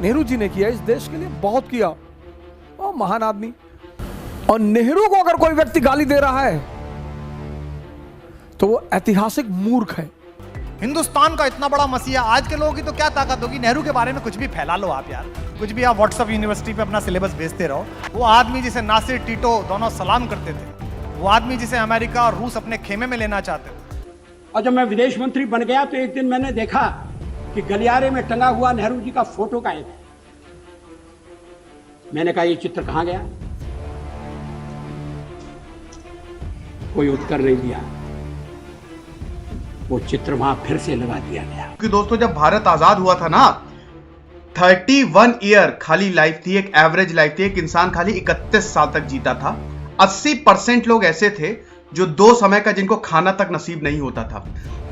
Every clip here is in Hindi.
नेहरू जी ने किया, इस देश के लिए बहुत किया, और महान आदमी। और नेहरू को अगर कोई व्यक्ति गाली दे रहा है तो वो ऐतिहासिक मूर्ख है। हिंदुस्तान का इतना बड़ा मसीहा, आज के लोगों की तो क्या ताकत होगी। नेहरू के बारे में कुछ भी फैला लो आप यार, कुछ भी आप व्हाट्सएप यूनिवर्सिटी पे अपना सिलेबस भेजते रहो। वो आदमी जिसे नासिर टीटो दोनों सलाम करते थे, वो आदमी जिसे अमेरिका और रूस अपने खेमे में लेना चाहते थे। और जब मैं विदेश मंत्री बन गया तो एक दिन मैंने देखा कि गलियारे में टंगा हुआ नेहरू जी का फोटो का एक, मैंने कहा ये चित्र कहां गया? कोई उत्तर नहीं दिया। वो चित्र वहां फिर से लगा दिया गया। क्योंकि दोस्तों जब भारत आजाद हुआ था ना, 31 ईयर खाली लाइफ थी, एक एवरेज लाइफ थी। एक इंसान खाली 31 साल तक जीता था। 80% लोग ऐसे थे जो 2 समय का जिनको खाना तक नसीब नहीं होता था।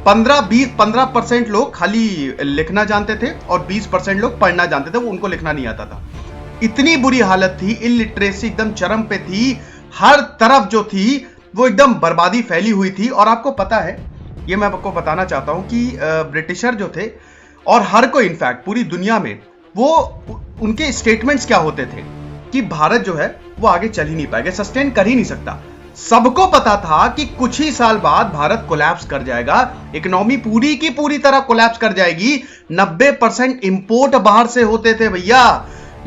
15% लोग खाली लिखना जानते थे और 20% लोग पढ़ना जानते थे, वो उनको लिखना नहीं आता था। इतनी बुरी हालत थी, इलिटरेसी एकदम चरम पे थी। हर तरफ जो थी वो एकदम बर्बादी फैली हुई थी। और आपको पता है, ये मैं आपको बताना चाहता हूं कि ब्रिटिशर जो थे और हर कोई इनफैक्ट पूरी दुनिया में, वो उनके स्टेटमेंट्स क्या होते थे कि भारत जो है वो आगे चल ही नहीं पाएगा, सस्टेन कर ही नहीं सकता। सबको पता था कि कुछ ही साल बाद भारत कोलैप्स कर जाएगा, इकोनॉमी पूरी की पूरी तरह कोलैप्स कर जाएगी। 90% इंपोर्ट बाहर से होते थे भैया।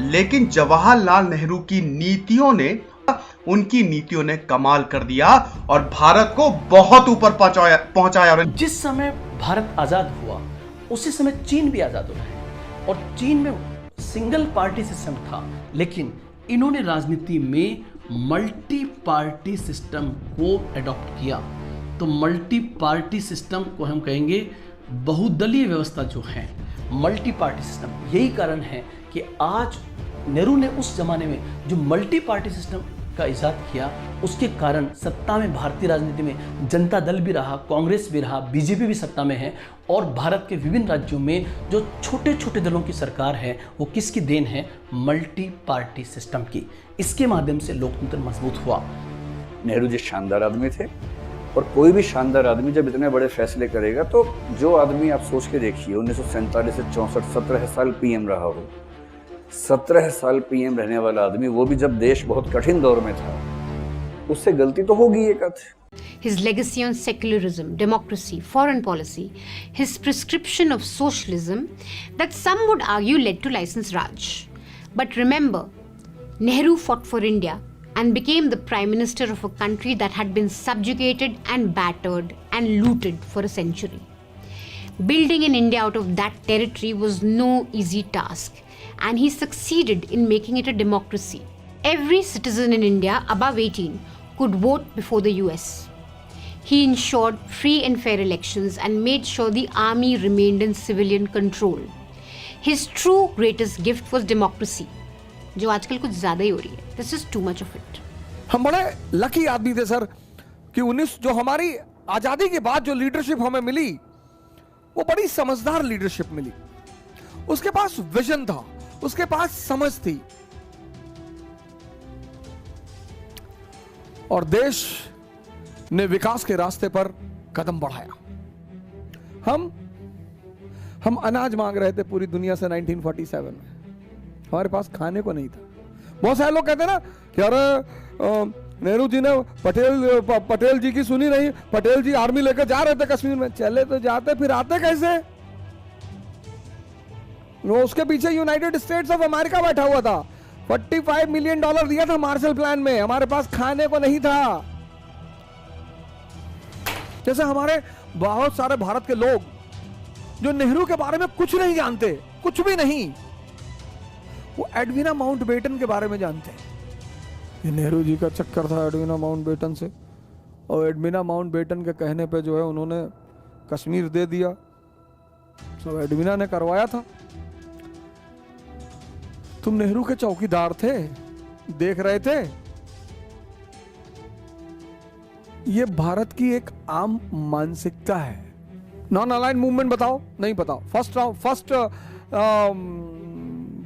लेकिन जवाहरलाल नेहरू की नीतियों ने, उनकी नीतियों ने कमाल कर दिया और भारत को बहुत ऊपर पहुंचाया। और जिस समय भारत आजाद हुआ उसी समय चीन भी आजाद हुआ है, और चीन में सिंगल पार्टी सिस्टम था, लेकिन इन्होंने राजनीति में मल्टी पार्टी सिस्टम को एडॉप्ट किया। तो मल्टी पार्टी सिस्टम को हम कहेंगे बहुदलीय व्यवस्था जो है, मल्टी पार्टी सिस्टम। यही कारण है कि आज नेहरू ने उस जमाने में जो मल्टी पार्टी सिस्टम का इजाद किया, उसके कारण सत्ता में भारतीय राजनीति में जनता दल भी रहा, कांग्रेस भी रहा, बीजेपी भी सत्ता में है। और भारत के विभिन्न राज्यों में जो छोटे छोटे दलों की सरकार है, वो किसकी देन है? मल्टी पार्टी सिस्टम की। इसके माध्यम से लोकतंत्र मजबूत हुआ। नेहरू जी शानदार आदमी थे, और कोई भी शानदार आदमी जब इतने बड़े फैसले करेगा, तो जो आदमी आप सोच के देखिए 1947 से 64 17 साल पीएम रहा हो, 17 साल पीएम रहने वाला आदमी, वो भी जब देश बहुत कठिन दौर में था, उससे गलती तो होगी एक आध। His legacy on secularism, democracy, foreign policy, his prescription of socialism that some would argue led to license Raj. But remember, Nehru fought for India and became the Prime Minister of a country that had been subjugated and battered and looted for a century. Building an India out of that territory was no easy task, and he succeeded in making it a democracy. Every citizen in India above 18 could vote before the US. He ensured free and fair elections and made sure the army remained in civilian control. His true greatest gift was democracy, जो आजकल कुछ ज़्यादा ही हो रही है. This is too much of it. हम बड़े लकी आदमी थे सर कि 19 जो हमारी आजादी के बाद जो लीडरशिप हमें मिली, वो बड़ी समझदार लीडरशिप मिली। उसके पास विजन था, उसके पास समझ थी, और देश ने विकास के रास्ते पर कदम बढ़ाया। हम अनाज मांग रहे थे पूरी दुनिया से 1947 में, हमारे पास खाने को नहीं था। बहुत सारे लोग कहते हैं ना कि अरे नेहरू जी ने पटेल जी की सुनी नहीं, पटेल जी आर्मी लेकर जा रहे थे कश्मीर में। चले तो जाते, फिर आते कैसे? वो उसके पीछे यूनाइटेड स्टेट्स ऑफ अमेरिका बैठा हुआ था, $45 मिलियन दिया था मार्शल प्लान में, हमारे पास खाने को नहीं था। जैसे हमारे बहुत सारे भारत के लोग जो नेहरू के बारे में कुछ नहीं जानते, कुछ भी नहीं, वो एडविना माउंटबेटन के बारे में जानते हैं। ये नेहरू जी का चक्कर था एडविना माउंटबेटन से, और एडविना माउंटबेटन के कहने पे जो है उन्होंने कश्मीर दे दिया, सब एडविना ने करवाया था। तुम नेहरू के चौकीदार थे, देख रहे थे। ये भारत की एक आम मानसिकता है। नॉन अलाइंड मूवमेंट बताओ, नहीं पता। फर्स्ट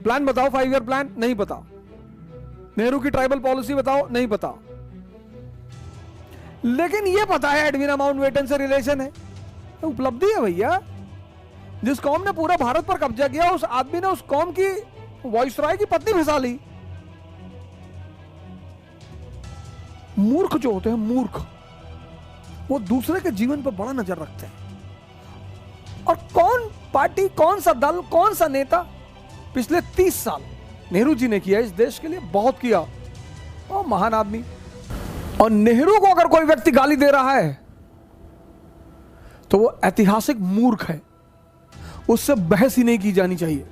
प्लान बताओ, 5 ईयर प्लान, नहीं पता। नेहरू की ट्राइबल पॉलिसी बताओ, नहीं पता। लेकिन ये पता है एडविना माउंटबेटन से रिलेशन है, उपलब्धि है भैया। जिस कौम ने पूरा भारत पर कब्जा किया, उस आदमी ने उस कौम की वॉइसरॉय की पत्नी फंसा ली। मूर्ख जो होते हैं, मूर्ख, वो दूसरे के जीवन पर बड़ा नजर रखते हैं। और कौन पार्टी, कौन सा दल, कौन सा नेता पिछले 30 साल नेहरू जी ने किया इस देश के लिए, बहुत किया। और महान आदमी। और नेहरू को अगर कोई व्यक्ति गाली दे रहा है तो वो ऐतिहासिक मूर्ख है, उससे बहस ही नहीं की जानी चाहिए।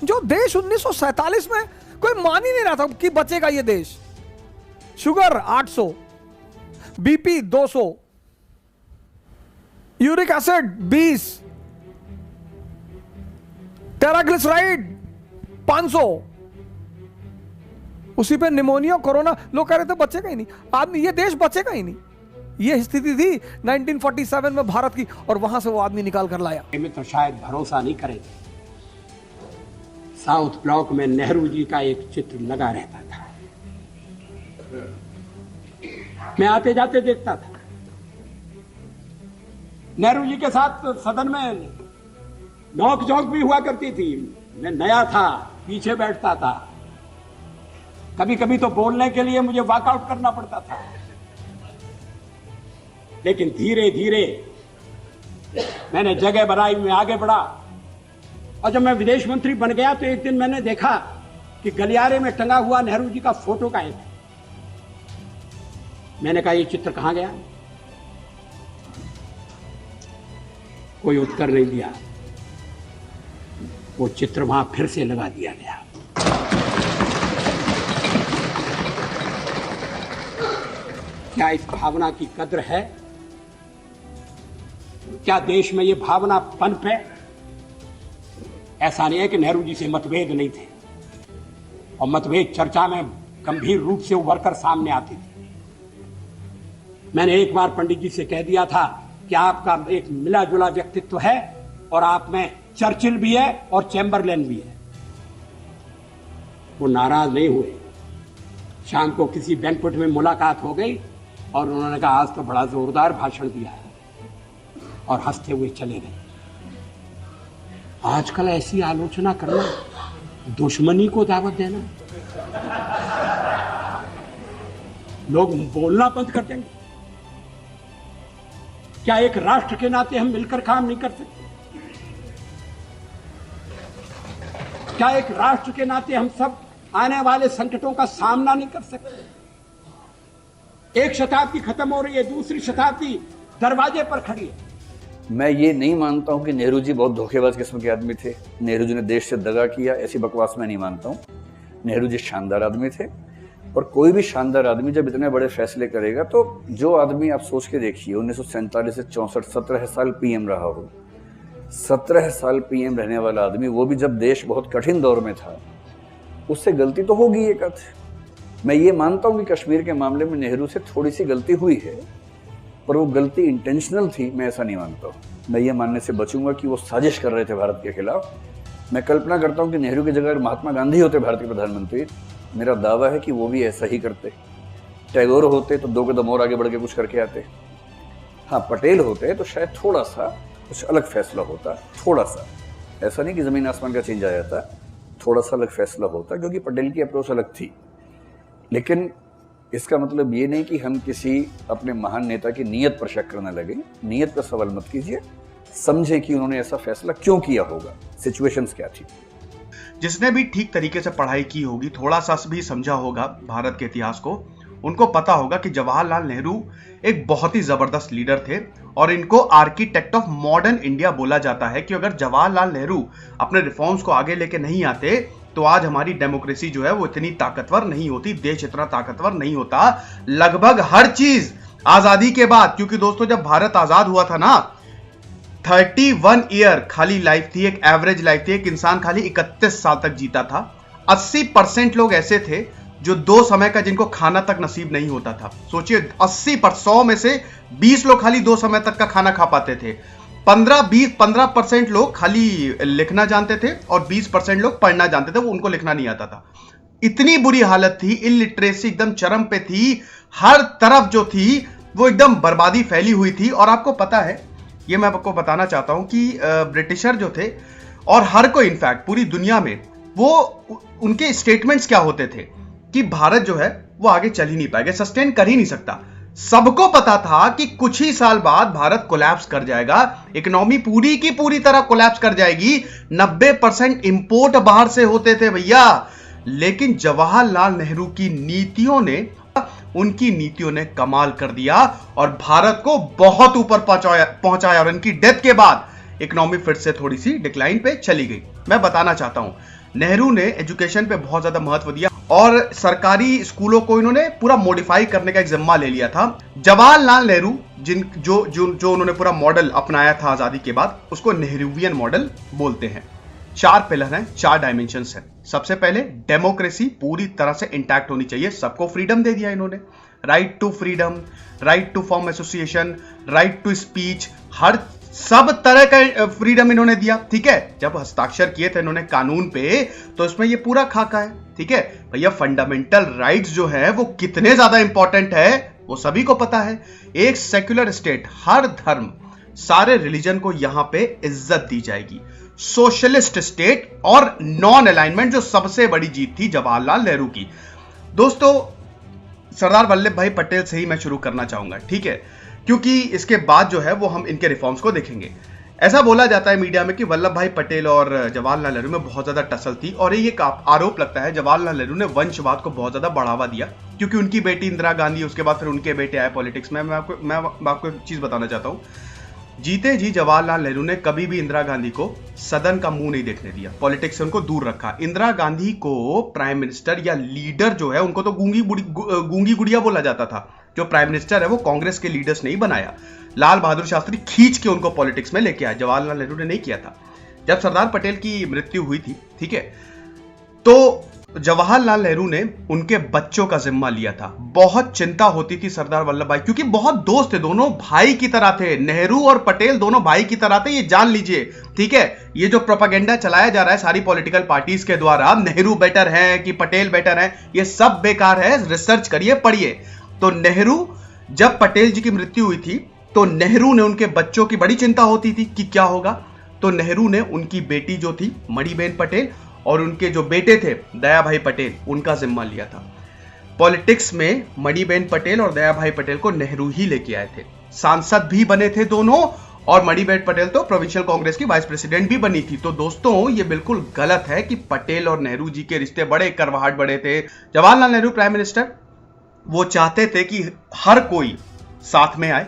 जो देश 1947 में कोई मान ही नहीं रहा था कि बचेगा ये देश। Sugar 800, BP 200, uric acid 20, triglyceride 500, उसी पे निमोनिया, कोरोना। लोग कह रहे थे बचेगा ही नहीं आदमी, ये देश बचेगा ही नहीं। ये स्थिति थी 1947 में भारत की, और वहां से वो आदमी निकाल कर लाया। में तो शायद भरोसा नहीं करेंगे। साउथ ब्लॉक में नेहरू जी का एक चित्र लगा रहता था। मैं आते जाते देखता था। नेहरू जी के साथ सदन में नोक झोंक भी हुआ करती थी। मैं नया था, पीछे बैठता था। कभी कभी तो बोलने के लिए मुझे वॉकआउट करना पड़ता था। लेकिन धीरे धीरे मैंने जगह बनाई, मैं आगे बढ़ा। और जब मैं विदेश मंत्री बन गया तो एक दिन मैंने देखा कि गलियारे में टंगा हुआ नेहरू जी का फोटो का एक। मैंने कहा ये चित्र कहां गया? कोई उत्तर नहीं दिया। वो चित्र वहां फिर से लगा दिया गया। क्या इस भावना की कद्र है? क्या देश में ये भावना पनप है? ऐसा नहीं है कि नेहरू जी से मतभेद नहीं थे, और मतभेद चर्चा में गंभीर रूप से उभर कर सामने आती थी। मैंने एक बार पंडित जी से कह दिया था कि आपका एक मिला जुला व्यक्तित्व है, और आप में चर्चिल भी है और चैम्बरलेन भी है। वो नाराज नहीं हुए। शाम को किसी बैंक्वेट में मुलाकात हो गई और उन्होंने कहा आज तो बड़ा जोरदार भाषण दिया है, और हंसते हुए चले गए। आजकल ऐसी आलोचना करना दुश्मनी को दावत देना। लोग बोलना बंद कर देंगे। क्या एक राष्ट्र के नाते हम मिलकर काम नहीं कर सकते? क्या एक राष्ट्र के नाते हम सब आने वाले संकटों का सामना नहीं कर सकते? एक शताब्दी खत्म हो रही है, दूसरी शताब्दी दरवाजे पर खड़ी है। मैं ये नहीं मानता हूं कि नेहरू जी बहुत धोखेबाज किस्म के आदमी थे। नेहरू जी ने देश से दगा किया, ऐसी बकवास मैं नहीं मानता हूं। नेहरू जी शानदार आदमी थे, और कोई भी शानदार आदमी जब इतने बड़े फैसले करेगा, तो जो आदमी आप सोच के देखिए 1947 से 64, 17 साल पीएम रहा हो, 17 साल पीएम रहने वाला आदमी, वो भी जब देश बहुत कठिन दौर में था, उससे गलती तो होगी एक आध। मैं ये मानता हूं कि कश्मीर के मामले में नेहरू से थोड़ी सी गलती हुई है, पर वो गलती इंटेंशनल थी, मैं ऐसा नहीं मानता हूं। मैं ये मानने से बचूंगा कि वो साजिश कर रहे थे भारत के खिलाफ। मैं कल्पना करता हूं कि नेहरू की जगह महात्मा गांधी होते भारत के प्रधानमंत्री, मेरा दावा है कि वो भी ऐसा ही करते। टैगोर होते तो 2 कदम और आगे बढ़ के कुछ करके आते। हाँ, पटेल होते तो शायद थोड़ा सा कुछ अलग फैसला होता, थोड़ा सा। ऐसा नहीं कि जमीन आसमान का चेंज आ जाता, थोड़ा सा अलग फैसला होता, क्योंकि पटेल की अप्रोच अलग थी। लेकिन इसका मतलब ये नहीं कि हम किसी अपने महान नेता की नीयत पर शक करने लगे। नीयत पर सवाल मत कीजिए, समझे कि उन्होंने ऐसा फैसला क्यों किया होगा, सिचुएशंस क्या थी। जिसने भी ठीक तरीके से पढ़ाई की होगी, थोड़ा सा भी समझा होगा भारत के इतिहास को, उनको पता होगा कि जवाहरलाल नेहरू एक बहुत ही जबरदस्त लीडर थे, और इनको आर्किटेक्ट ऑफ मॉडर्न इंडिया बोला जाता है। कि अगर जवाहरलाल नेहरू अपने रिफॉर्म्स को आगे लेके नहीं आते तो आज हमारी डेमोक्रेसी जो है वो इतनी ताकतवर नहीं होती, देश इतना ताकतवर नहीं होता। लगभग हर चीज आजादी के बाद, क्योंकि दोस्तों जब भारत आजाद हुआ था ना, 31 ईयर खाली लाइफ थी, एक एवरेज लाइफ थी। एक इंसान खाली 31 साल तक जीता था। 80% लोग ऐसे थे जो 2 समय का जिनको खाना तक नसीब नहीं होता था। सोचिए 100 में से 20 लोग खाली 2 समय तक का खाना खा पाते थे। 15% लोग खाली लिखना जानते थे, और 20% लोग पढ़ना जानते थे, वो उनको लिखना नहीं आता था। इतनी बुरी हालत थी, इलिटरेसी एकदम चरम पे थी। हर तरफ जो थी वो एकदम बर्बादी फैली हुई थी। और आपको पता है, ये मैं आपको बताना चाहता हूं कि ब्रिटिशर जो थे, और हर कोई इनफैक्ट पूरी दुनिया में वो उनके स्टेटमेंट्स क्या होते थे कि भारत जो है वो आगे चल ही नहीं पाएगा, सस्टेन कर ही नहीं सकता। सबको पता था कि कुछ ही साल बाद भारत कोलैप्स कर जाएगा, इकोनॉमी पूरी की पूरी तरह कोलैप्स कर जाएगी। 90% इंपोर्ट बाहर से होते थे भैया। लेकिन जवाहरलाल नेहरू की नीतियों ने, उनकी नीतियों ने कमाल कर दिया और भारत को बहुत ऊपर पहुंचाया और इनकी डेथ के बाद इकोनॉमी फिर से थोड़ी सी डिक्लाइन पे चली गई। मैं बताना चाहता हूं, नेहरू ने एजुकेशन पे बहुत ज्यादा महत्व दिया और सरकारी स्कूलों को इन्होंने पूरा मॉडिफाई करने का एक जिम्मा ले लिया था। जवाहरलाल नेहरू जो उन्होंने पूरा मॉडल अपनाया था आजादी के बाद, उसको नेहरूवियन मॉडल बोलते हैं। 4 पिलर हैं, 4 डायमेंशंस हैं। सबसे पहले डेमोक्रेसी पूरी तरह से इंटैक्ट होनी चाहिए, सबको फ्रीडम दे दिया इन्होंने। Right to freedom, right to form association, right to speech, हर सब तरह का फ्रीडम इन्होंने दिया। ठीक है, जब हस्ताक्षर किए थे इन्होंने कानून पे तो इसमें ये पूरा खाका है। ठीक है भैया, फंडामेंटल राइट्स जो है वो कितने ज्यादा इंपॉर्टेंट है वो सभी को पता है। एक सेक्युलर स्टेट, हर धर्म, सारे रिलीजन को यहां पे इज्जत दी जाएगी। सोशलिस्ट स्टेट और नॉन अलाइनमेंट, जो सबसे बड़ी जीत थी जवाहरलाल नेहरू की। दोस्तों, सरदार वल्लभ भाई पटेल से ही मैं शुरू करना चाहूंगा, ठीक है, क्योंकि इसके बाद जो है वो हम इनके रिफॉर्म्स को देखेंगे। ऐसा बोला जाता है मीडिया में कि वल्लभ भाई पटेल और जवाहरलाल नेहरू में बहुत ज्यादा टसल थी और ये आरोप लगता है जवाहरलाल नेहरू ने वंशवाद को बहुत ज्यादा बढ़ावा दिया, क्योंकि उनकी बेटी इंदिरा गांधी, उसके बाद फिर उनके बेटे आए पॉलिटिक्स में। मैं आपको एक चीज बताना चाहता हूं, जीते जी जवाहरलाल नेहरू ने कभी भी इंदिरा गांधी को सदन का मुंह नहीं देखने दिया, पॉलिटिक्स से उनको दूर रखा। इंदिरा गांधी को प्राइम मिनिस्टर या लीडर जो है, उनको तो गूंगी गुड़िया बोला जाता था। जो प्राइम मिनिस्टर है वो कांग्रेस के लीडर्स ने ही बनाया। लाल बहादुर शास्त्री खींच के उनको पॉलिटिक्स में लेके आए, जवाहरलाल नेहरू ने नहीं किया था। जब सरदार पटेल की मृत्यु हुई थी, ठीक है, तो जवाहरलाल नेहरू ने उनके बच्चों का जिम्मा लिया था। बहुत चिंता होती थी सरदार वल्लभ भाई, क्योंकि बहुत दोस्त थे, दोनों भाई की तरह थे। नेहरू और पटेल दोनों भाई की तरह थे, ये जान लीजिए। ठीक है, ये जो प्रोपेगेंडा चलाया जा रहा है सारी पॉलिटिकल पार्टीज के द्वारा, नेहरू बेटर है कि पटेल बेटर है, ये सब बेकार है। रिसर्च करिए, पढ़िए। तो नेहरू, जब पटेल जी की मृत्यु हुई थी तो नेहरू ने, उनके बच्चों की बड़ी चिंता होती थी कि क्या होगा, तो नेहरू ने उनकी बेटी जो थी मणिबेन पटेल और उनके जो बेटे थे दया भाई पटेल, उनका जिम्मा लिया था। पॉलिटिक्स में मणिबेन पटेल और दया भाई पटेल को नेहरू ही लेके आए थे। सांसद भी बने थे दोनों, और मणिबेन पटेल तो प्रोविंशियल कांग्रेस की वाइस प्रेसिडेंट भी बनी थी। तो दोस्तों, ये बिल्कुल गलत है कि पटेल और नेहरू जी के रिश्ते बड़े करवाहट बड़े थे। जवाहरलाल नेहरू प्राइम मिनिस्टर, वो चाहते थे कि हर कोई साथ में आए,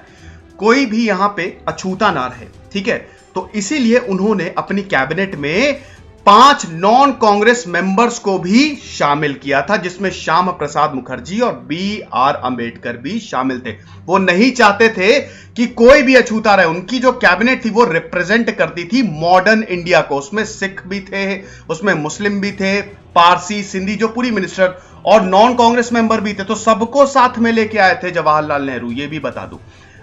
कोई भी यहां पे अछूता ना रहे। ठीक है, तो इसीलिए उन्होंने अपनी कैबिनेट में 5 नॉन कांग्रेस मेंबर्स को भी शामिल किया था, जिसमें श्याम प्रसाद मुखर्जी और BR अंबेडकर भी शामिल थे। वो नहीं चाहते थे कि कोई भी अछूता रहे। उनकी जो कैबिनेट थी वो रिप्रेजेंट करती थी मॉडर्न इंडिया को। उसमें सिख भी थे, उसमें मुस्लिम भी थे, पारसी, सिंधी, जो पूरी मिनिस्टर और नॉन कांग्रेस मेंबर भी थे। तो सबको साथ में लेके आए थे जवाहरलाल नेहरू, ये भी बता दूं।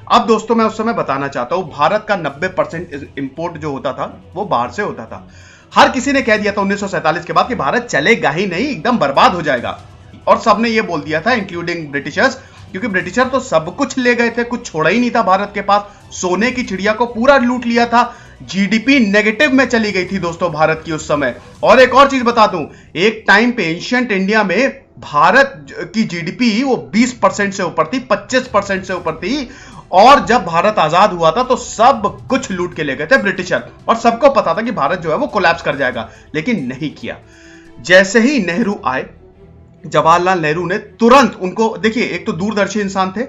अब दोस्तों, मैं उस समय बताना चाहता हूं, भारत का 90% इंपोर्ट जो होता था वो बाहर से होता था। हर किसी ने कह दिया था 1947 के बाद कि भारत चलेगा ही नहीं, एकदम बर्बाद हो जाएगा। और सबने ये बोल दिया था, इंक्लूडिंग ब्रिटिशर्स, क्योंकि ब्रिटिशर तो सब कुछ ले गए थे, कुछ छोड़ा ही नहीं था भारत के पास। सोने की चिड़िया को पूरा लूट लिया था। जीडीपी नेगेटिव में चली गई थी दोस्तों भारत की उस समय। और एक और चीज बता दूं, एक टाइम पे एंशिएंट इंडिया में भारत की जीडीपी वो 20% से ऊपर थी, 25% से ऊपर थी। और जब भारत आजाद हुआ था तो सब कुछ लूट के ले गए थे ब्रिटिशर, और सबको पता था कि भारत जो है वो कोलैप्स कर जाएगा, लेकिन नहीं किया। जैसे ही नेहरू आए, जवाहरलाल नेहरू ने तुरंत उनको, देखिए, एक तो दूरदर्शी इंसान थे,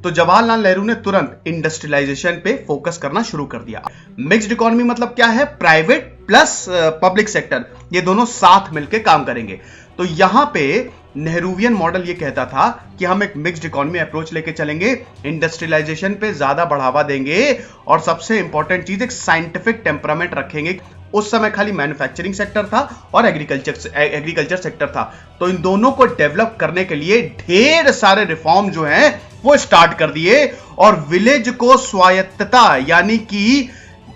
तो जवाहरलाल नेहरू ने तुरंत इंडस्ट्रियलाइजेशन पे फोकस करना शुरू कर दिया। मिक्स्ड इकोनॉमी मतलब क्या है? प्राइवेट प्लस पब्लिक सेक्टर, ये दोनों साथ मिलकर काम करेंगे। तो यहां पे नेहरूवियन मॉडल ये कहता था कि हम एक मिक्स्ड इकोनॉमी अप्रोच लेके चलेंगे, इंडस्ट्रियलाइजेशन पे ज्यादा बढ़ावा देंगे, और सबसे इंपॉर्टेंट चीज, एक साइंटिफिक टेम्परामेंट रखेंगे। उस समय खाली मैन्युफैक्चरिंग सेक्टर था और एग्रीकल्चर सेक्टर था। तो इन दोनों को डेवलप करने के लिए ढेर सारे रिफॉर्म जो हैं वो स्टार्ट कर दिए, और विलेज को स्वायत्तता यानी कि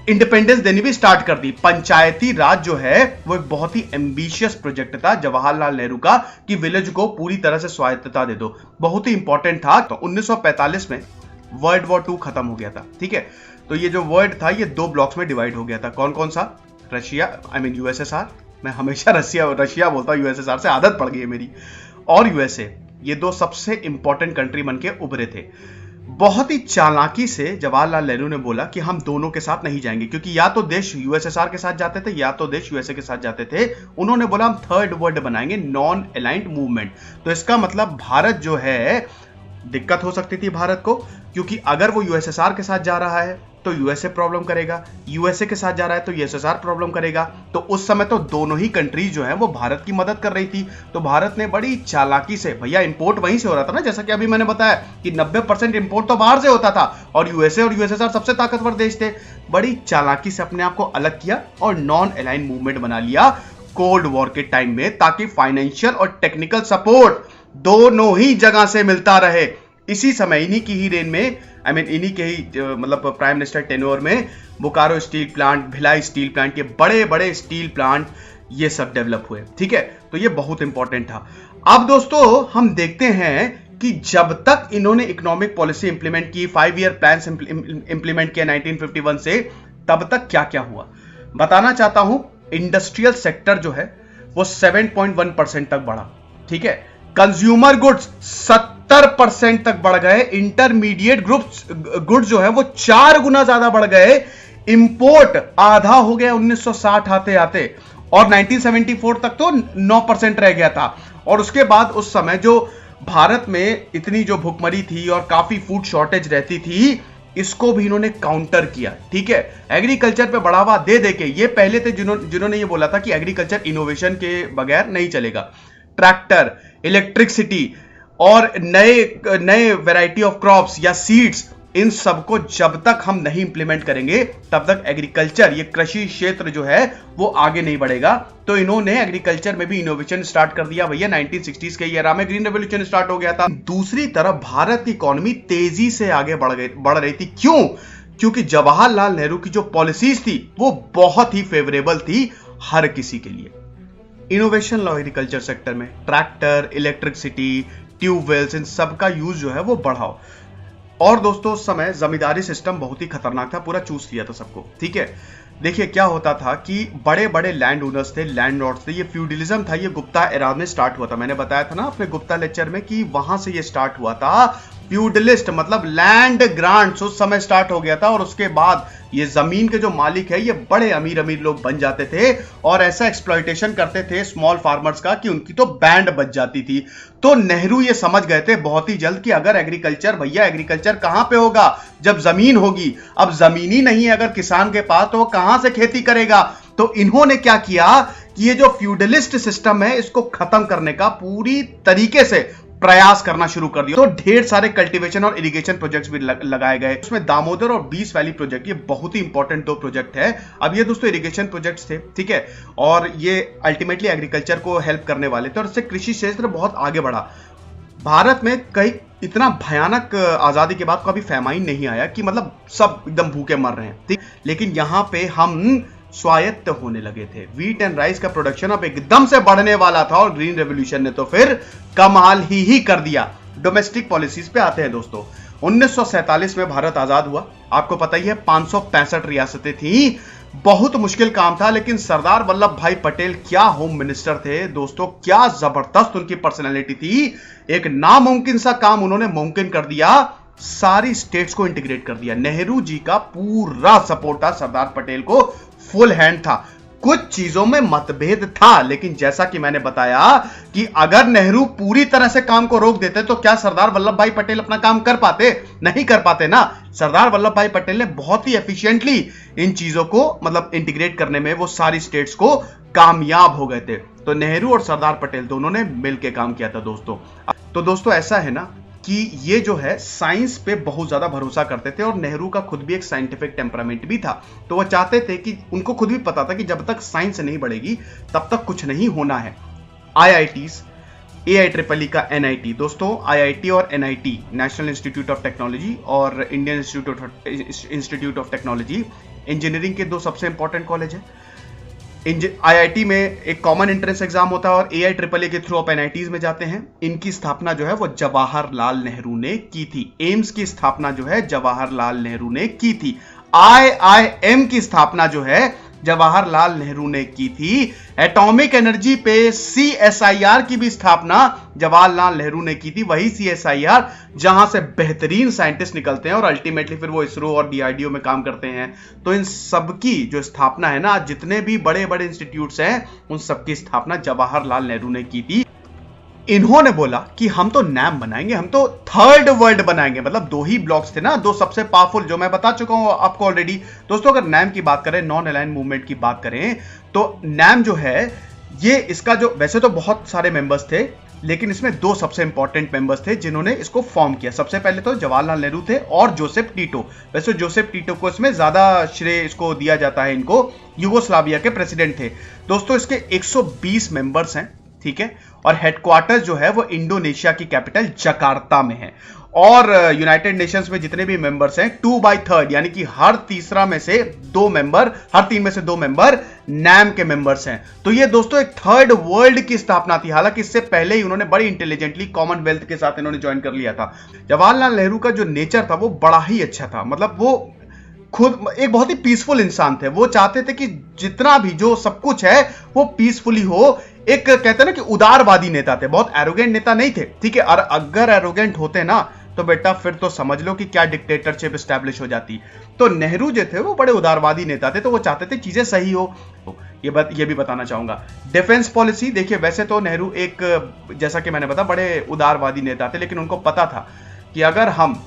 इंडिपेंडेंस देनी भी स्टार्ट कर दी। पंचायती राज जो है वो एक बहुत ही एम्बिशियस प्रोजेक्ट था जवाहरलाल नेहरू का, कि विलेज को पूरी तरह से स्वायत्तता दे दो। बहुत ही इंपॉर्टेंट था। तो 1945 में वर्ल्ड वॉर 2 खत्म हो गया था। ठीक है, तो ये जो वर्ल्ड था ये 2 ब्लॉक्स में डिवाइड हो गया था। कौन कौन सा? रशिया, यूएसएसआर, मैं हमेशा रशिया बोलता हूँ, यूएसएसआर से आदत पड़ गई है मेरी, और यूएसए, ये दो सबसे इंपॉर्टेंट कंट्री बन के उभरे थे। बहुत ही चालाकी से जवाहरलाल नेहरू ने बोला कि हम दोनों के साथ नहीं जाएंगे, क्योंकि या तो देश यूएसएसआर के साथ जाते थे या तो देश यूएसए के साथ जाते थे। उन्होंने बोला हम थर्ड वर्ल्ड बनाएंगे, नॉन अलाइंड मूवमेंट। तो इसका मतलब भारत जो है, दिक्कत हो सकती थी भारत को, क्योंकि अगर वो यूएसएसआर के साथ जा रहा है तो यूएसए प्रॉब्लम करेगा, यूएसए के साथ जा रहा है तो यूएसएसआर प्रॉब्लम करेगा। तो उस समय तो दोनों ही कंट्रीज जो है वो भारत की मदद कर रही थी। तो भारत ने बड़ी चालाकी से, भैया इंपोर्ट वहीं से हो रहा था ना, जैसा कि अभी मैंने बताया कि 90% इंपोर्ट तो बाहर से होता था, और यूएसए और यूएसएसआर सबसे ताकतवर देश थे। बड़ी चालाकी से अपने आप को अलग किया और नॉन अलाइंड मूवमेंट बना लिया कोल्ड वॉर के टाइम में, ताकि फाइनेंशियल और टेक्निकल सपोर्ट दोनों ही जगह से मिलता रहे। इसी समय इन्हीं की ही रेन में, इन्हीं के ही मतलब प्राइम मिनिस्टर टेन्योर में Bokaro steel plant, Bhilai steel plant, के बड़े बड़े स्टील प्लांट ये सब डेवलप हुए। ठीक है, तो ये बहुत इंपॉर्टेंट था। अब दोस्तों हम देखते हैं कि जब तक इन्होंने इकोनॉमिक पॉलिसी इंप्लीमेंट की, 5 ईयर प्लान इंप्लीमेंट किया 1951 से, तब तक क्या क्या हुआ बताना चाहता हूं। इंडस्ट्रियल सेक्टर जो है वो 7.1% तक बढ़ा। ठीक है, कंज्यूमर गुड्स 70% तक बढ़ गए, इंटरमीडिएट गुड्स जो है वो 4 गुना ज्यादा बढ़ गए, इंपोर्ट आधा हो गया 1960 आते आते, और 1974 तक तो 9% रह गया था। और उसके बाद उस समय जो भारत में इतनी जो भुखमरी थी और काफी फूड शॉर्टेज रहती थी, इसको भी इन्होंने काउंटर किया। ठीक है, एग्रीकल्चर पे बढ़ावा दे देके, ये पहले थे जिन्होंने ये बोला था कि एग्रीकल्चर इनोवेशन के बगैर नहीं चलेगा। ट्रैक्टर, इलेक्ट्रिसिटी और नए वैरायटी ऑफ क्रॉप्स या सीड्स, इन सबको जब तक हम नहीं इंप्लीमेंट करेंगे तब तक एग्रीकल्चर, ये कृषि क्षेत्र जो है वो आगे नहीं बढ़ेगा। तो इन्होंने एग्रीकल्चर में भी इनोवेशन स्टार्ट कर दिया। भैया 1960s के ईयर में ग्रीन रेवोल्यूशन स्टार्ट हो गया था। दूसरी तरफ भारत की इकोनॉमी तेजी से आगे बढ़ रही थी। क्यों? क्योंकि जवाहरलाल नेहरू की जो पॉलिसीज थी वो बहुत ही फेवरेबल थी हर किसी के लिए। इनोवेशन लो एग्रीकल्चर सेक्टर में, ट्रैक्टर, इलेक्ट्रिसिटी, ट्यूबवेल्स, इन सब का यूज जो है वो बढ़ाओ। और दोस्तों उस समय जमींदारी सिस्टम बहुत ही खतरनाक था, पूरा चूज किया था सबको। ठीक है, देखिए क्या होता था कि बड़े बड़े लैंड ओनर्स थे, लैंड लॉर्ड्स थे, ये फ्यूडलिज्म था, ये गुप्ता एरा में स्टार्ट हुआ था। मैंने बताया था ना अपने गुप्ता लेक्चर में कि वहां से ये स्टार्ट हुआ था। फ्यूडलिस्ट मतलब लैंड ग्रांट्स उस समय स्टार्ट हो गया था, और उसके बाद ये जमीन के जो मालिक है ये बड़े अमीर अमीर लोग बन जाते थे और ऐसा एक्सप्लॉयटेशन करते थे स्मॉल फार्मर्स का कि उनकी तो बैंड बच जाती थी। तो नेहरू ये समझ गए थे बहुत ही जल्द कि अगर एग्रीकल्चर, भैया एग्रीकल्चर कहां पे होगा जब जमीन होगी, अब जमीन ही नहीं है अगर किसान के पास, तो वो कहां से खेती करेगा। तो इन्होंने क्या किया कि ये जो फ्यूडलिस्ट सिस्टम है इसको खत्म करने का पूरी तरीके से प्रयास करना शुरू कर दिया। तो ढेर सारे कल्टीवेशन और इरिगेशन प्रोजेक्ट्स भी लगाए गए। उसमें दामोदर और बीस वैली प्रोजेक्ट, ये बहुत ही इंपॉर्टेंट 2 प्रोजेक्ट है। अब ये दोस्तों इरिगेशन प्रोजेक्ट्स थे, ठीक है, और ये अल्टीमेटली एग्रीकल्चर को हेल्प करने वाले थे, और इससे कृषि क्षेत्र बहुत आगे बढ़ा। भारत में कई इतना भयानक आजादी के बाद कभी फैमाइन नहीं आया कि मतलब सब एकदम भूखे मर रहे हैं, ठीक। लेकिन यहां पे हम स्वायत्त होने लगे थे। वीट एंड राइस का प्रोडक्शन अब एकदम से बढ़ने वाला था, और ग्रीन रेवोल्यूशन ने तो फिर कमाल ही कर दिया। डोमेस्टिक पॉलिसीज पे आते हैं दोस्तों। 1947 में भारत आजाद हुआ, आपको पता ही है 565 रियासतें थी। बहुत मुश्किल काम था, लेकिन सरदार वल्लभ भाई पटेल क्या होम मिनिस्टर थे दोस्तों, क्या जबरदस्त उनकी पर्सनैलिटी थी। एक नामुमकिन सा काम उन्होंने मुमकिन कर दिया, सारी स्टेट्स को इंटीग्रेट कर दिया। नेहरू जी का पूरा सपोर्ट था, सरदार पटेल को फुल हैंड था। कुछ चीजों में मतभेद था, लेकिन जैसा कि मैंने बताया कि अगर नेहरू पूरी तरह से काम को रोक देते तो क्या सरदार वल्लभ भाई पटेल अपना काम कर पाते? नहीं कर पाते ना। सरदार वल्लभ भाई पटेल ने बहुत ही एफिशिएंटली इन चीजों को मतलब इंटीग्रेट करने में वो सारी स्टेट्स को कामयाब हो गए थे। तो नेहरू और सरदार पटेल दोनों ने मिलकर काम किया था दोस्तों। तो दोस्तों ऐसा है ना कि ये जो है साइंस पे बहुत ज्यादा भरोसा करते थे, और नेहरू का खुद भी एक साइंटिफिक टेम्परामेंट भी था। तो वो चाहते थे कि, उनको खुद भी पता था कि जब तक साइंस नहीं बढ़ेगी तब तक कुछ नहीं होना है। IITs, AIEEE का NIT दोस्तों, IIT और NIT national institute of technology और Indian institute of technology engineering के 2 सबसे इंपॉर्टेंट कॉलेज है। IIT में एक कॉमन एंट्रेंस एग्जाम होता है, और AIEEE के थ्रू आप NITs में जाते हैं। इनकी स्थापना जो है वो जवाहरलाल नेहरू ने की थी। एम्स की स्थापना जो है जवाहरलाल नेहरू ने की थी। IIM की स्थापना जो है जवाहरलाल नेहरू ने की थी। एटॉमिक एनर्जी पे CSIR की भी स्थापना जवाहरलाल नेहरू ने की थी। वही CSIR जहां से बेहतरीन साइंटिस्ट निकलते हैं और अल्टीमेटली फिर वो इसरो और DRDO में काम करते हैं। तो इन सबकी जो स्थापना है ना, जितने भी बड़े बड़े इंस्टीट्यूट्स हैं उन सबकी स्थापना जवाहरलाल नेहरू ने की थी। इन्होंने बोला कि हम तो नैम बनाएंगे, हम तो थर्ड वर्ल्ड बनाएंगे। मतलब दो ही ब्लॉक्स थे ना, दो सबसे पावरफुल, जो मैं बता चुका हूं आपको ऑलरेडी। दोस्तों अगर नैम की बात करें, नॉन अलाइन मूवमेंट की बात करें, तो नैम जो है ये इसका जो, वैसे तो बहुत सारे मेंबर्स थे लेकिन इसमें दो सबसे इंपॉर्टेंट मेंबर्स थे जिन्होंने इसको फॉर्म किया। सबसे पहले तो जवाहरलाल नेहरू थे और जोसेफ टीटो। वैसे जोसेफ टीटो को इसमें ज्यादा श्रेय इसको दिया जाता है, इनको यूगोस्लाविया के प्रेसिडेंट थे। दोस्तों इसके 120 मेंबर्स हैं, ठीक है, और हेडक्वार्टर जो है वो इंडोनेशिया की कैपिटल जकार्ता में है। और यूनाइटेड नेशंस में जितने भी मेंबर्स हैं 2/3 यानी कि हर तीन में से दो मेंबर नैम के मेंबर्स हैं। तो ये दोस्तों एक थर्ड वर्ल्ड की स्थापना थी। हालांकि इससे पहले ही उन्होंने बड़ी इंटेलिजेंटली कॉमनवेल्थ के साथ इन्होंने ज्वाइन कर लिया था। जवाहरलाल नेहरू का जो नेचर था वो बड़ा ही अच्छा था। मतलब वो खुद एक बहुत ही पीसफुल इंसान थे। वो चाहते थे कि जितना भी जो सब कुछ है वो पीसफुली हो। एक कहते हैं ना कि उदारवादी नेता थे, बहुत एरोगेंट नेता नहीं थे, ठीक है। और अगर एरोगेंट होते ना तो बेटा फिर तो समझ लो कि क्या डिक्टेटरशिप एस्टैब्लिश हो जाती। तो नेहरू जो थे वो बड़े उदारवादी नेता थे, तो वो चाहते थे चीजें सही हो। तो ये भी बताना चाहूंगा। डिफेंस पॉलिसी देखिए, वैसे तो नेहरू एक, जैसा कि मैंने बताया, बड़े उदारवादी नेता थे, लेकिन उनको पता था कि अगर हम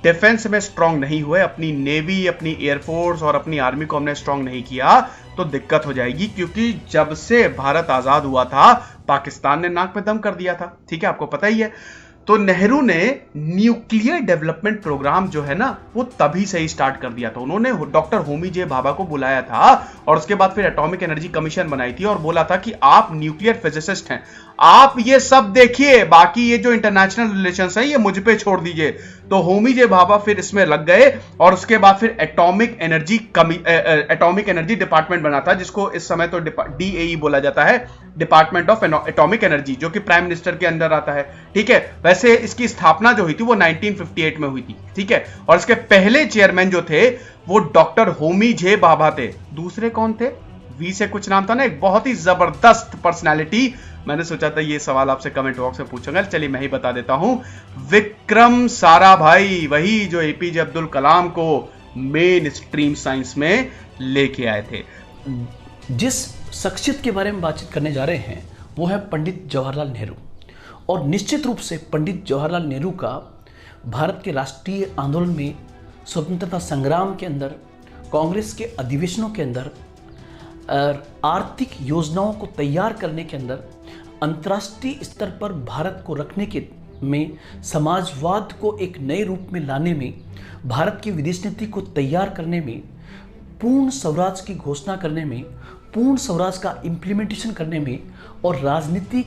डिफेंस में स्ट्रांग नहीं हुए, अपनी नेवी, अपनी एयरफोर्स और अपनी आर्मी को हमने स्ट्रांग नहीं किया तो दिक्कत हो जाएगी। क्योंकि जब से भारत आजाद हुआ था पाकिस्तान ने नाक में दम कर दिया था, ठीक है, आपको पता ही है। तो नेहरू ने न्यूक्लियर डेवलपमेंट प्रोग्राम जो है ना वो तभी से ही स्टार्ट कर दिया था। उन्होंने डॉक्टर होमी जे भाभा को बुलाया था और उसके बाद फिर एटॉमिक एनर्जी कमीशन बनाई थी और बोला था कि आप न्यूक्लियर फिजिसिस्ट हैं, आप ये सब देखिए, बाकी ये जो इंटरनेशनल रिलेशंस है ये मुझ पे छोड़ दीजिए। तो होमी जे भाभा फिर इसमें लग गए और उसके बाद फिर एटॉमिक एनर्जी डिपार्टमेंट बना था, जिसको इस समय तो DAE बोला जाता है, डिपार्टमेंट ऑफ एटॉमिक एनर्जी, जो कि प्राइम मिनिस्टर के अंडर आता है, ठीक है। वैसे इसकी स्थापना जो हुई थी वो 1958 में हुई थी, ठीक है। और इसके पहले चेयरमैन जो थे वो डॉक्टर होमी जे भाभा थे। दूसरे कौन थे? वी से कुछ नाम था ना, एक बहुत ही जबरदस्त पर्सनालिटी। मैंने सोचा था ये सवाल आपसे कमेंट बॉक्स में पूछूंगा, चलिए मैं ही बता देता हूं। विक्रम साराभाई, वही जो APJ अब्दुल कलाम को मेन स्ट्रीम साइंस में लेके आए थे। जिस शख्सियत के बारे में बातचीत करने जा रहे हैं वो है पंडित जवाहरलाल नेहरू। और निश्चित रूप से पंडित जवाहरलाल नेहरू का भारत के राष्ट्रीय आंदोलन में, स्वतंत्रता संग्राम के अंदर, कांग्रेस के अधिवेशनों के अंदर, आर्थिक योजनाओं को तैयार करने के अंदर, अंतर्राष्ट्रीय स्तर पर भारत को रखने के में, समाजवाद को एक नए रूप में लाने में, भारत की विदेश नीति को तैयार करने में, पूर्ण स्वराज की घोषणा करने में, पूर्ण स्वराज का इम्प्लीमेंटेशन करने में और राजनीति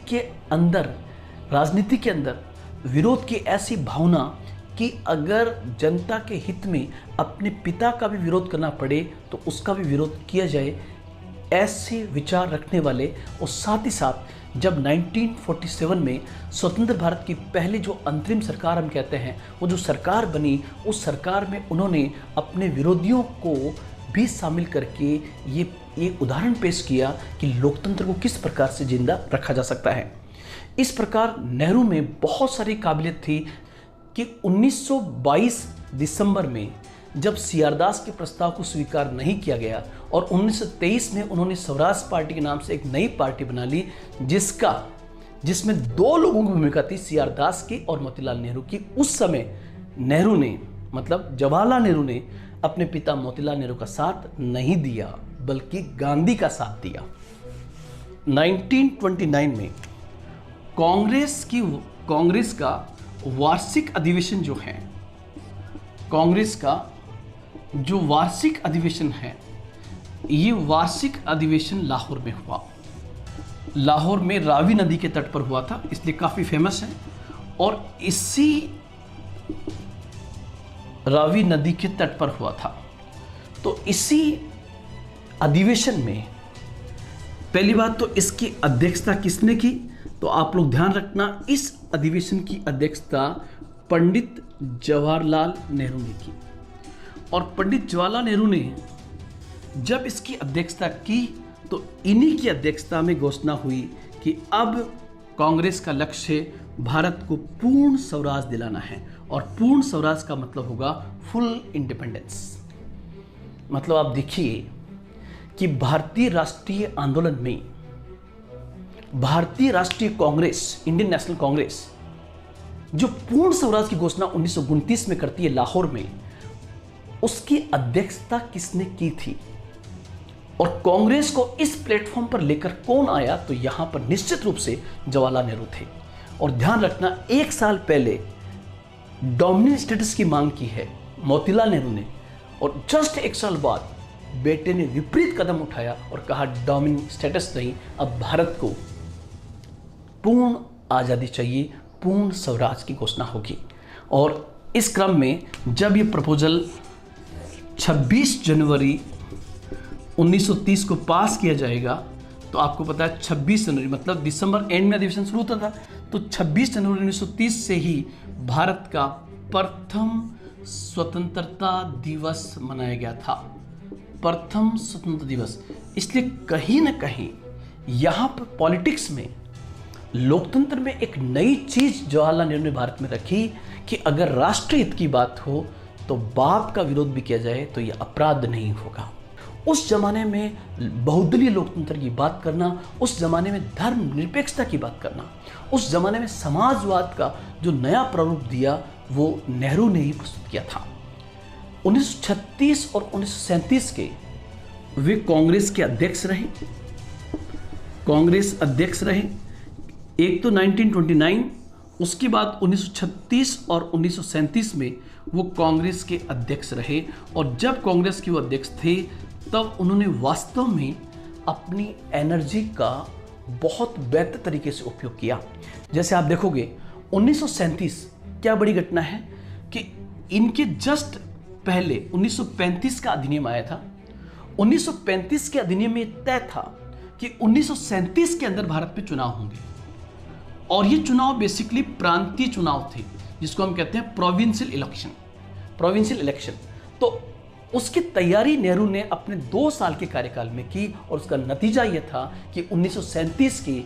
के अंदर विरोध की ऐसी भावना कि अगर जनता के हित में अपने पिता का भी विरोध करना पड़े तो उसका भी विरोध किया जाए, ऐसे विचार रखने वाले। और साथ ही साथ जब 1947 में स्वतंत्र भारत की पहली जो अंतरिम सरकार हम कहते हैं, वो जो सरकार बनी, उस सरकार में उन्होंने अपने विरोधियों को भी शामिल करके ये उदाहरण पेश किया कि लोकतंत्र को किस प्रकार से जिंदा रखा जा सकता है। इस प्रकार नेहरू में बहुत सारी काबिलियत थी कि 1922 दिसंबर में जब CR दास के प्रस्ताव को स्वीकार नहीं किया गया और 1923 में उन्होंने स्वराज पार्टी के नाम से एक नई पार्टी बना ली, जिसमें दो लोगों की भूमिका थी, CR दास की और मोतीलाल नेहरू की। उस समय नेहरू ने, मतलब जवाहरलाल नेहरू ने अपने पिता मोतीलाल नेहरू का साथ नहीं दिया बल्कि गांधी का साथ दिया। 1929 में कांग्रेस का वार्षिक अधिवेशन जो है, कांग्रेस का जो वार्षिक अधिवेशन है, ये वार्षिक अधिवेशन लाहौर में हुआ। लाहौर में रावी नदी के तट पर हुआ था, इसलिए काफ़ी फेमस है। और इसी रावी नदी के तट पर हुआ था। तो इसी अधिवेशन में पहली बात तो इसकी अध्यक्षता किसने की, तो आप लोग ध्यान रखना, इस अधिवेशन की अध्यक्षता पंडित जवाहरलाल नेहरू ने की। और पंडित जवाहरलाल नेहरू ने जब इसकी अध्यक्षता की तो इन्हीं की अध्यक्षता में घोषणा हुई कि अब कांग्रेस का लक्ष्य भारत को पूर्ण स्वराज दिलाना है, और पूर्ण स्वराज का मतलब होगा फुल इंडिपेंडेंस। मतलब आप देखिए कि भारतीय राष्ट्रीय आंदोलन में भारतीय राष्ट्रीय कांग्रेस, इंडियन नेशनल कांग्रेस, जो पूर्ण स्वराज की घोषणा 1929 में करती है लाहौर में, उसकी अध्यक्षता किसने की थी और कांग्रेस को इस प्लेटफॉर्म पर लेकर कौन आया? तो यहां पर निश्चित रूप से जवाहरलाल नेहरू थे। और ध्यान रखना, 1 साल पहले डोमिनियन स्टेटस की मांग की है मोतीलाल नेहरू ने, और जस्ट 1 साल बाद बेटे ने विपरीत कदम उठाया और कहा डोमिनियन स्टेटस नहीं, अब भारत को पूर्ण आजादी चाहिए, पूर्ण स्वराज की घोषणा होगी। और इस क्रम में जब यह प्रपोजल 26 जनवरी 1930 को पास किया जाएगा, तो आपको पता है 26 जनवरी मतलब दिसंबर एंड में अधिवेशन शुरू होता था, तो 26 जनवरी 1930 से ही भारत का प्रथम स्वतंत्रता दिवस मनाया गया था। प्रथम स्वतंत्रता दिवस, इसलिए कहीं ना कहीं यहाँ पर पॉलिटिक्स में, लोकतंत्र में एक नई चीज जवाहरलाल नेहरू ने भारत में रखी कि अगर राष्ट्र हित की बात हो तो बाप का विरोध भी किया जाए तो यह अपराध नहीं होगा। उस जमाने में बहुदलीय लोकतंत्र की बात करना, उस जमाने में धर्मनिरपेक्षता की बात करना, उस जमाने में समाजवाद का जो नया प्रारूप दिया वो नेहरू ने ही प्रस्तुत किया था। 1936 और 1937 के वे कांग्रेस के अध्यक्ष रहे। कांग्रेस अध्यक्ष रहे एक तो 1929, उसके बाद 1936 और 1937 में वो कांग्रेस के अध्यक्ष रहे। और जब कांग्रेस के वो अध्यक्ष थे तब उन्होंने वास्तव में अपनी एनर्जी का बहुत बेहतर तरीके से उपयोग किया। जैसे आप देखोगे 1937 क्या बड़ी घटना है कि इनके जस्ट पहले 1935 का अधिनियम आया था। 1935 के अधिनियम में तय था कि 1937 के अंदर भारत में चुनाव होंगे, और ये चुनाव बेसिकली प्रांतीय चुनाव थे, जिसको हम कहते हैं प्रोविंशियल इलेक्शन। तो उसकी तैयारी नेहरू ने अपने 2 साल के कार्यकाल में की, और उसका नतीजा यह था कि 1937 के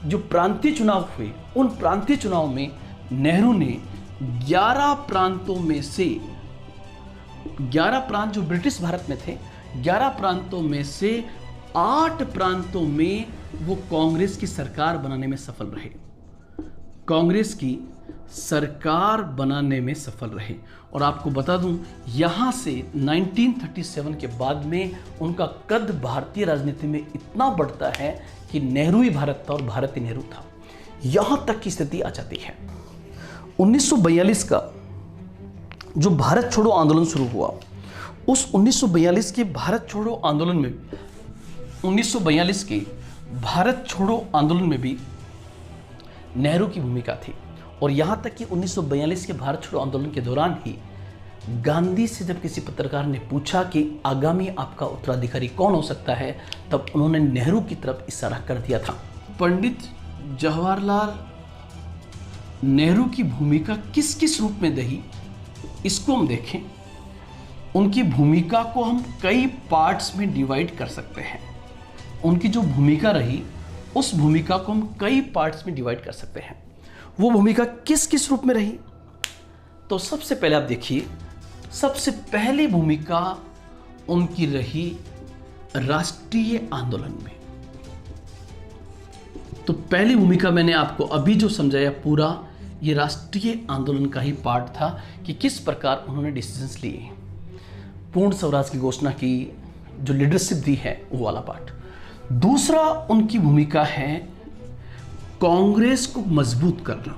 जो प्रांतीय चुनाव हुए, उन प्रांतीय चुनाव में नेहरू ने 11 प्रांतों में से 11 प्रांत जो ब्रिटिश भारत में थे, 11 प्रांतों में से 8 प्रांतों में वो कांग्रेस की सरकार बनाने में सफल रहे। कांग्रेस की सरकार बनाने में सफल रहे। और आपको बता दूं, यहां से 1937 के बाद में उनका कद भारतीय राजनीति में इतना बढ़ता है कि नेहरू ही भारत था और भारत ही नेहरू था, यहां तक की स्थिति आ जाती है। 1942 का जो भारत छोड़ो आंदोलन शुरू हुआ, उस 1942 के भारत छोड़ो आंदोलन में 1942 के भारत छोड़ो आंदोलन में भी नेहरू की भूमिका थी। और यहां तक कि 1942 के भारत छोड़ो आंदोलन के दौरान ही गांधी से जब किसी पत्रकार ने पूछा कि आगामी आपका उत्तराधिकारी कौन हो सकता है, तब उन्होंने नेहरू की तरफ इशारा कर दिया था। पंडित जवाहरलाल नेहरू की भूमिका किस किस रूप में रही, इसको हम देखें। उनकी भूमिका को हम कई पार्ट्स में डिवाइड कर सकते हैं। उनकी जो भूमिका रही, उस भूमिका को हम कई पार्ट्स में डिवाइड कर सकते हैं। वो भूमिका किस किस रूप में रही, तो सबसे पहले आप देखिए, सबसे पहली भूमिका उनकी रही राष्ट्रीय आंदोलन में। तो पहली भूमिका मैंने आपको अभी जो समझाया पूरा, ये राष्ट्रीय आंदोलन का ही पार्ट था कि किस प्रकार उन्होंने डिसीजंस लिए, पूर्ण स्वराज की घोषणा की, जो लीडरशिप दी है, वो वाला पार्ट। दूसरा उनकी भूमिका है कांग्रेस को मजबूत करना।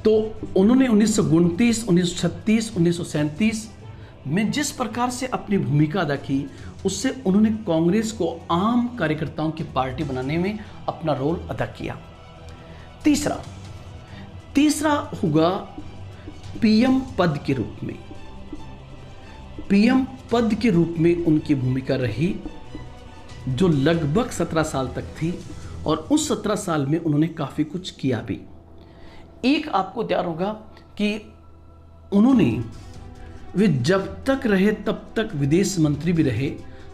तो उन्होंने 1929, 1936, 1937 में जिस प्रकार से अपनी भूमिका अदा की, उससे उन्होंने कांग्रेस को आम कार्यकर्ताओं की पार्टी बनाने में अपना रोल अदा किया। तीसरा होगा पीएम पद के रूप में। पीएम पद के रूप में उनकी भूमिका रही, जो लगभग 17 साल तक थी, और उस 17 साल में उन्होंने काफ़ी कुछ किया भी। एक आपको ध्यान होगा कि उन्होंने वे जब तक रहे तब तक विदेश मंत्री भी रहे,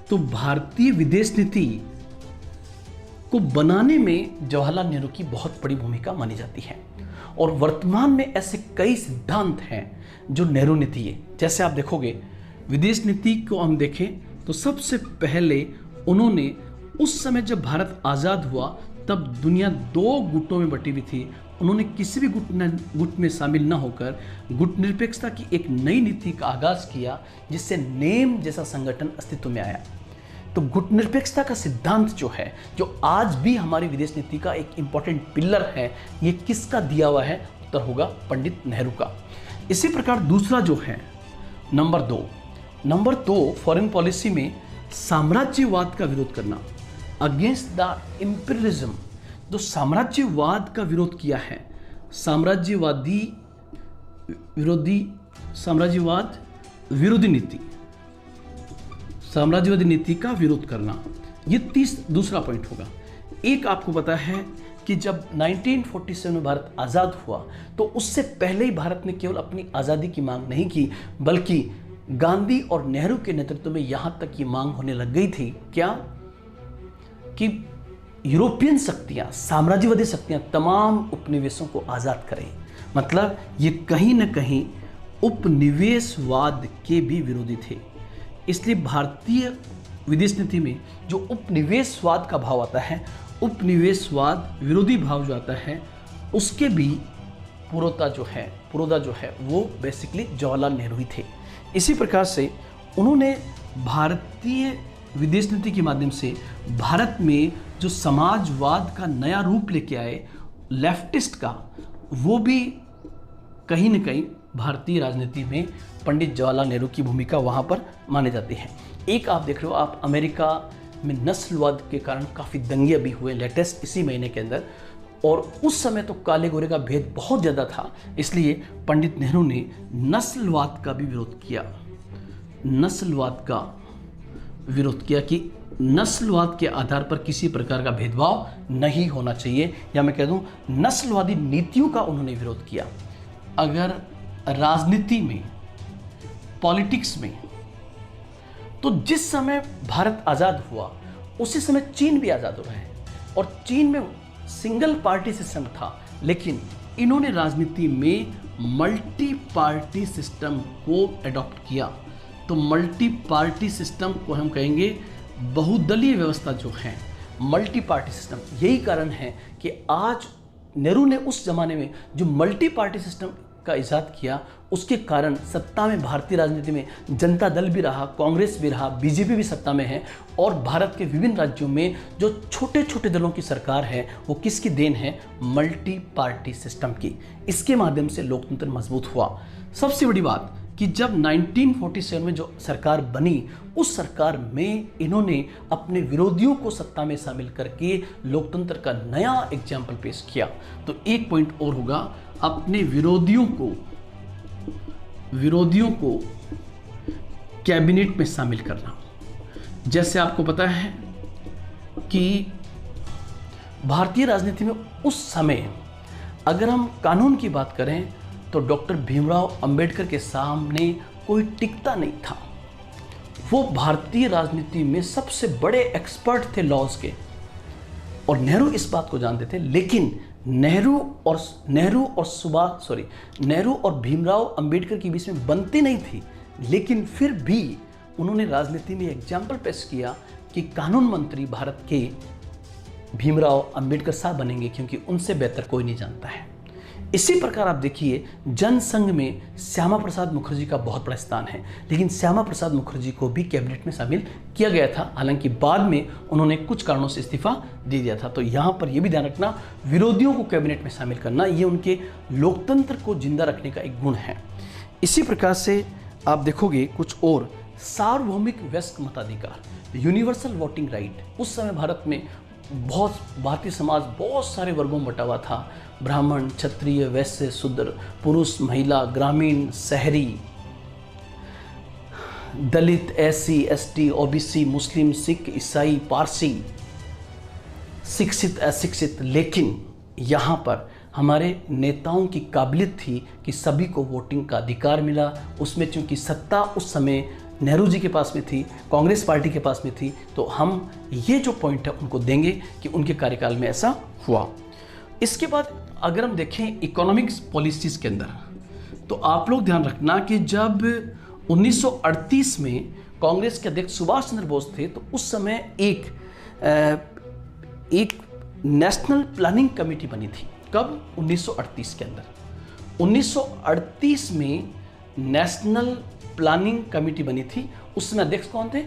तो भारतीय विदेश नीति को बनाने में जवाहरलाल नेहरू की बहुत बड़ी भूमिका मानी जाती है। और वर्तमान में ऐसे कई सिद्धांत हैं जो नेहरू नीति है। जैसे आप देखोगे विदेश नीति को हम देखें तो सबसे पहले उन्होंने उस समय जब भारत आज़ाद हुआ तब दुनिया 2 गुटों में बटी हुई थी। उन्होंने किसी भी गुट में शामिल न होकर गुट निरपेक्षता की एक नई नीति का आगाज किया, जिससे नेम जैसा संगठन अस्तित्व में आया। तो गुट निरपेक्षता का सिद्धांत जो है, जो आज भी हमारी विदेश नीति का एक इंपॉर्टेंट पिलर है, ये किसका दिया हुआ है? उत्तर होगा पंडित नेहरू का। इसी प्रकार दूसरा जो है नंबर 2 फॉरेन पॉलिसी में साम्राज्यवाद का विरोध करना, अगेंस्ट द इंपीरियलिज्म। जो साम्राज्यवाद का विरोध किया है, साम्राज्यवाद विरोधी नीति का विरोध करना, ये दूसरा पॉइंट होगा। एक आपको पता है कि जब 1947 में भारत आज़ाद हुआ तो उससे पहले ही भारत ने केवल अपनी आज़ादी की मांग नहीं की, बल्कि गांधी और नेहरू के नेतृत्व में यहां तक ये मांग होने लग गई थी क्या कि यूरोपियन शक्तियां, साम्राज्यवादी शक्तियां तमाम उपनिवेशों को आज़ाद करें। मतलब ये कहीं ना कहीं उपनिवेशवाद के भी विरोधी थे। इसलिए भारतीय विदेश नीति में जो उपनिवेशवाद का भाव आता है, उपनिवेशवाद विरोधी भाव जो आता है, उसके भी पुरोधा जो है वो बेसिकली जवाहरलाल नेहरू ही थे। इसी प्रकार से उन्होंने भारतीय विदेश नीति के माध्यम से भारत में जो समाजवाद का नया रूप लेके आए, लेफ्टिस्ट का, वो भी कहीं न कहीं भारतीय राजनीति में पंडित जवाहरलाल नेहरू की भूमिका वहाँ पर माने जाती है। एक आप देख रहे हो, आप अमेरिका में नस्लवाद के कारण काफ़ी दंगे अभी हुए लेटेस्ट इसी महीने के अंदर, और उस समय तो काले गोरे का भेद बहुत ज़्यादा था। इसलिए पंडित नेहरू ने नस्लवाद का भी विरोध किया, कि नस्लवाद के आधार पर किसी प्रकार का भेदभाव नहीं होना चाहिए, या मैं कह दूं नस्लवादी नीतियों का उन्होंने विरोध किया। अगर राजनीति में, पॉलिटिक्स में, तो जिस समय भारत आज़ाद हुआ उसी समय चीन भी आज़ाद हो रहा है, और चीन में सिंगल पार्टी सिस्टम था, लेकिन इन्होंने राजनीति में मल्टी पार्टी सिस्टम को एडॉप्ट किया। तो मल्टी पार्टी सिस्टम को हम कहेंगे बहुदलीय व्यवस्था जो है, मल्टी पार्टी सिस्टम। यही कारण है कि आज नेहरू ने उस जमाने में जो मल्टी पार्टी सिस्टम का इजाद किया, उसके कारण सत्ता में भारतीय राजनीति में जनता दल भी रहा, कांग्रेस भी रहा, बीजेपी भी सत्ता में है, और भारत के विभिन्न राज्यों में जो छोटे छोटे दलों की सरकार है वो किसकी देन है? मल्टी पार्टी सिस्टम की। इसके माध्यम से लोकतंत्र मजबूत हुआ। सबसे बड़ी बात कि जब 1947 में जो सरकार बनी, उस सरकार में इन्होंने अपने विरोधियों को सत्ता में शामिल करके लोकतंत्र का नया एग्जाम्पल पेश किया। तो एक पॉइंट और होगा, अपने विरोधियों को कैबिनेट में शामिल करना। जैसे आपको पता है कि भारतीय राजनीति में उस समय अगर हम कानून की बात करें तो डॉक्टर भीमराव अंबेडकर के सामने कोई टिकता नहीं था। वो भारतीय राजनीति में सबसे बड़े एक्सपर्ट थे लॉज के, और नेहरू इस बात को जानते थे। लेकिन नेहरू और भीमराव अंबेडकर के बीच में बनती नहीं थी, लेकिन फिर भी उन्होंने राजनीति में एग्जाम्पल पेश किया कि कानून मंत्री भारत के भीमराव अंबेडकर साहब बनेंगे, क्योंकि उनसे बेहतर कोई नहीं जानता है। इसी प्रकार आप देखिए, जनसंघ में श्यामा प्रसाद मुखर्जी का बहुत बड़ा स्थान है, लेकिन श्यामा प्रसाद मुखर्जी को भी कैबिनेट में शामिल किया गया था। हालांकि बाद में उन्होंने कुछ कारणों से इस्तीफा दे दिया था। तो यहाँ पर यह भी ध्यान रखना, विरोधियों को कैबिनेट में शामिल करना, ये उनके लोकतंत्र को जिंदा रखने का एक गुण है। इसी प्रकार से आप देखोगे कुछ और, सार्वभौमिक वयस्क मताधिकार, यूनिवर्सल वोटिंग राइट। उस समय भारत में भारतीय समाज बहुत सारे वर्गों में बटा हुआ था, ब्राह्मण, क्षत्रिय, वैश्य, शूद्र, पुरुष, महिला, ग्रामीण, शहरी, दलित, एससी, एसटी, ओबीसी, मुस्लिम, सिख, ईसाई, पारसी, शिक्षित, अशिक्षित। लेकिन यहाँ पर हमारे नेताओं की काबिलियत थी कि सभी को वोटिंग का अधिकार मिला। उसमें चूंकि सत्ता उस समय नेहरू जी के पास में थी, कांग्रेस पार्टी के पास में थी, तो हम ये जो पॉइंट है उनको देंगे कि उनके कार्यकाल में ऐसा हुआ। इसके बाद अगर हम देखें इकोनॉमिक्स पॉलिसीज़ के अंदर, तो आप लोग ध्यान रखना कि जब 1938 में कांग्रेस के अध्यक्ष सुभाष चंद्र बोस थे, तो उस समय एक नेशनल प्लानिंग कमेटी बनी थी। कब? 1938 के अंदर। 1938 में नेशनल प्लानिंग कमेटी बनी थी। उस समय अध्यक्ष कौन थे?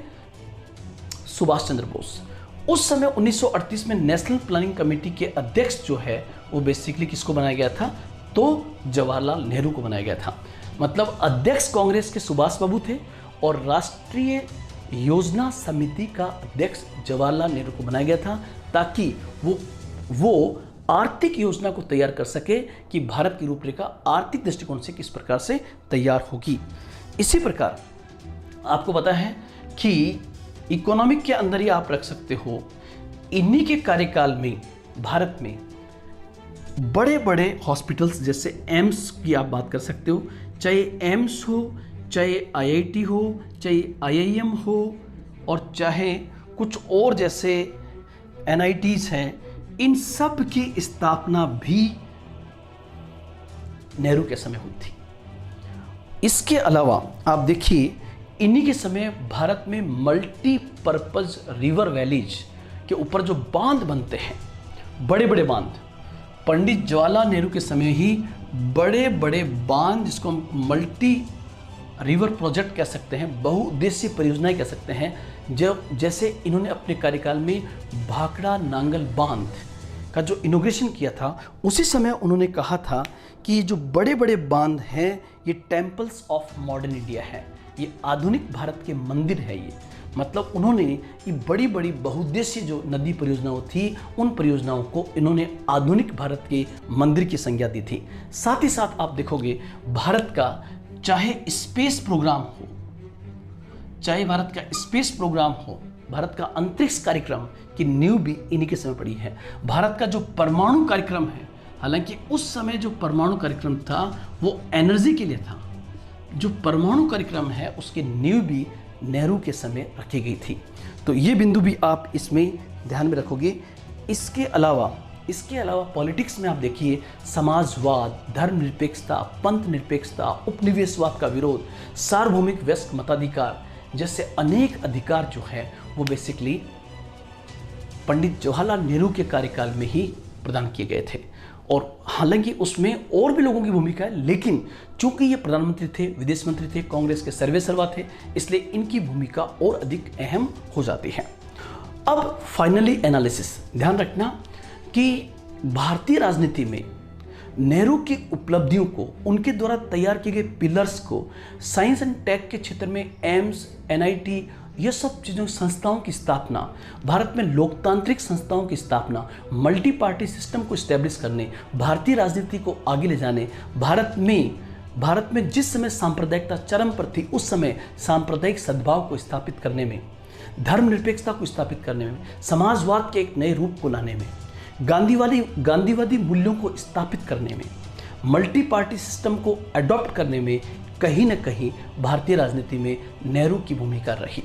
सुभाष चंद्र बोस। उस समय 1938 में नेशनल प्लानिंग कमेटी के अध्यक्ष जो है वो बेसिकली किसको बनाया गया था? तो जवाहरलाल नेहरू को बनाया गया था। मतलब अध्यक्ष कांग्रेस के सुभाष बाबू थे और राष्ट्रीय योजना समिति का अध्यक्ष जवाहरलाल नेहरू को बनाया गया था, ताकि वो आर्थिक योजना को तैयार कर सके कि भारत की रूपरेखा आर्थिक दृष्टिकोण से किस प्रकार से तैयार होगी। इसी प्रकार आपको पता है कि इकोनॉमिक के अंदर ही आप रख सकते हो, इन्हीं के कार्यकाल में भारत में बड़े बड़े हॉस्पिटल्स जैसे एम्स की आप बात कर सकते हो, चाहे एम्स हो, चाहे आईआईटी हो, चाहे आईआईएम हो, और चाहे कुछ और जैसे एनआईटीज हैं, इन सब की स्थापना भी नेहरू के समय हुई थी। इसके अलावा आप देखिए, इन्हीं के समय भारत में मल्टीपर्पज रिवर वैलीज के ऊपर जो बांध बनते हैं, बड़े बड़े बांध, पंडित जवाहरलाल नेहरू के समय ही बड़े बड़े बांध, जिसको हम मल्टी रिवर प्रोजेक्ट कह सकते हैं, बहुउद्देशीय परियोजनाएं कह सकते हैं, जैसे इन्होंने अपने कार्यकाल में भाखड़ा नांगल बांध का जो इनोग्रेशन किया था, उसी समय उन्होंने कहा था कि ये जो बड़े बड़े बांध हैं ये टेम्पल्स ऑफ मॉडर्न इंडिया है, ये आधुनिक भारत के मंदिर है। ये मतलब उन्होंने ये बड़ी बड़ी बहुउद्देशीय जो नदी परियोजनाओं थी, उन परियोजनाओं को इन्होंने आधुनिक भारत के मंदिर की संज्ञा दी थी। साथ ही साथ आप देखोगे भारत का चाहे स्पेस प्रोग्राम हो, चाहे भारत का स्पेस प्रोग्राम हो, भारत का अंतरिक्ष कार्यक्रम की नींव भी इन्हीं के समय पड़ी है। भारत का जो परमाणु कार्यक्रम है, हालांकि उस समय जो परमाणु कार्यक्रम था वो एनर्जी के लिए था, जो परमाणु कार्यक्रम है उसकी नींव भी नेहरू के समय रखी गई थी। तो ये बिंदु भी आप इसमें ध्यान में रखोगे। इसके अलावा पॉलिटिक्स में आप देखिए, समाजवाद, धर्मनिरपेक्षता, पंथ निरपेक्षता, उपनिवेशवाद का विरोध, सार्वभौमिक वयस्क मताधिकार जैसे अनेक अधिकार जो है वो बेसिकली पंडित जवाहरलाल नेहरू के कार्यकाल में ही प्रदान किए गए थे। और हालांकि उसमें और भी लोगों की भूमिका है, लेकिन चूंकि ये प्रधानमंत्री थे, विदेश मंत्री थे, कांग्रेस के सर्वेसर्वा थे, इसलिए इनकी भूमिका और अधिक अहम हो जाती है। अब फाइनली एनालिसिस, ध्यान रखना कि भारतीय राजनीति में नेहरू की उपलब्धियों को, उनके द्वारा तैयार किए गए पिलर्स को, साइंस एंड टेक के क्षेत्र में एम्स, एनआईटी, ये सब चीज़ों संस्थाओं की स्थापना, भारत में लोकतांत्रिक संस्थाओं की स्थापना, मल्टी पार्टी सिस्टम को इस्टेब्लिश करने, भारतीय राजनीति को आगे ले जाने, भारत में जिस समय सांप्रदायिकता चरम पर थी, उस समय सांप्रदायिक सद्भाव को स्थापित करने में, धर्मनिरपेक्षता को स्थापित करने में, समाजवाद के एक नए रूप को लाने में, गांधीवादी मूल्यों को स्थापित करने में, मल्टी पार्टी सिस्टम को अडॉप्ट करने में कहीं न कहीं भारतीय राजनीति में नेहरू की भूमिका रही।